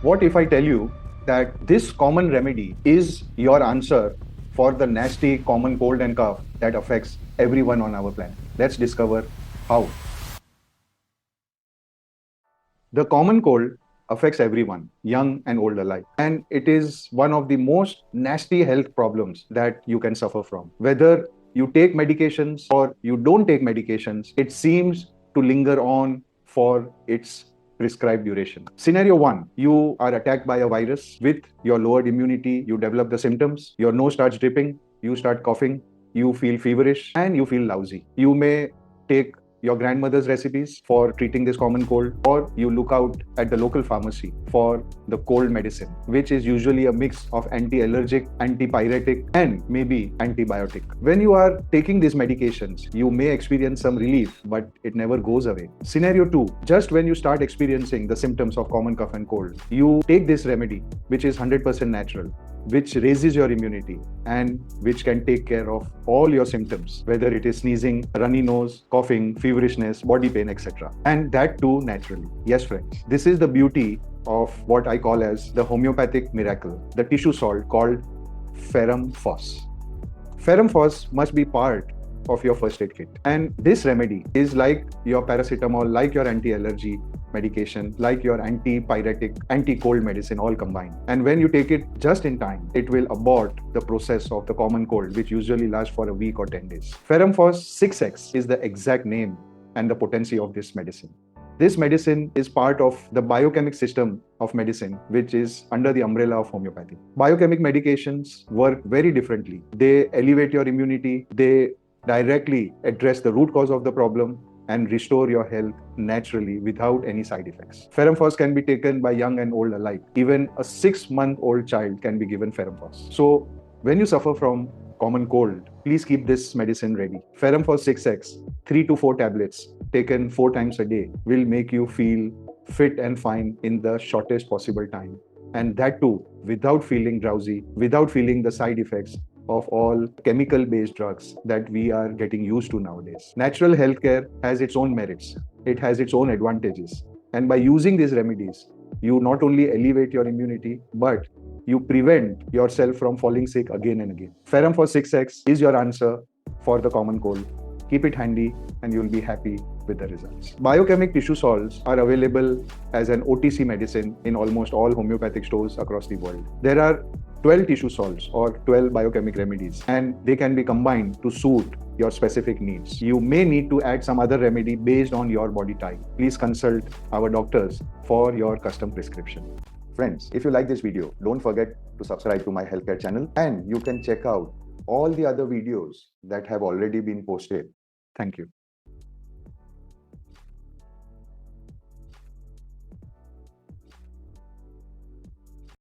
What if I tell you that this common remedy is your answer for the nasty common cold and cough that affects everyone on our planet? Let's discover how. The common cold affects everyone, young and old alike. And it is one of the most nasty health problems that you can suffer from. Whether you take medications or you don't take medications, it seems to linger on for its prescribed duration. Scenario one, you are attacked by a virus with your lowered immunity, you develop the symptoms, your nose starts dripping, you start coughing, you feel feverish, and you feel lousy. You may take your grandmother's recipes for treating this common cold, or you look out at the local pharmacy for the cold medicine, which is usually a mix of anti-allergic, antipyretic, and maybe antibiotic. When you are taking these medications, you may experience some relief, but it never goes away. Scenario two, just when you start experiencing the symptoms of common cough and cold, you take this remedy, which is 100% natural, which raises your immunity and which can take care of all your symptoms, whether it is sneezing, runny nose, coughing, feverishness, body pain, etc. And that too naturally. Yes, friends, this is the beauty of what I call as the homeopathic miracle, the tissue salt called ferrum phos. Ferrum phos must be part of your first aid kit. And this remedy is like your paracetamol, like your anti-allergy medication, like your antipyretic, anti-cold medicine, all combined. And when you take it just in time, it will abort the process of the common cold, which usually lasts for a week or 10 days. Ferrum phos 6x is the exact name and the potency of this medicine. This medicine is part of the biochemic system of medicine, which is under the umbrella of homeopathy. Biochemic medications work very differently. They elevate your immunity, they directly address the root cause of the problem and restore your health naturally without any side effects. Ferrum phos can be taken by young and old alike. Even a 6-month-old child can be given ferrum phos. So when you suffer from common cold, please keep this medicine ready. Ferrum phos 6x, 3 to 4 tablets taken 4 times a day will make you feel fit and fine in the shortest possible time. And that too, without feeling drowsy, without feeling the side effects of all chemical-based drugs that we are getting used to nowadays. Natural healthcare has its own merits. It has its own advantages. And by using these remedies, you not only elevate your immunity, but you prevent yourself from falling sick again and again. Ferrum phos 6x is your answer for the common cold. Keep it handy and you'll be happy with the results. Biochemic tissue salts are available as an OTC medicine in almost all homeopathic stores across the world. There are 12 tissue salts or 12 biochemic remedies, and they can be combined to suit your specific needs. You may need to add some other remedy based on your body type. Please consult our doctors for your custom prescription. Friends, if you like this video, don't forget to subscribe to my healthcare channel, and you can check out all the other videos that have already been posted. Thank you.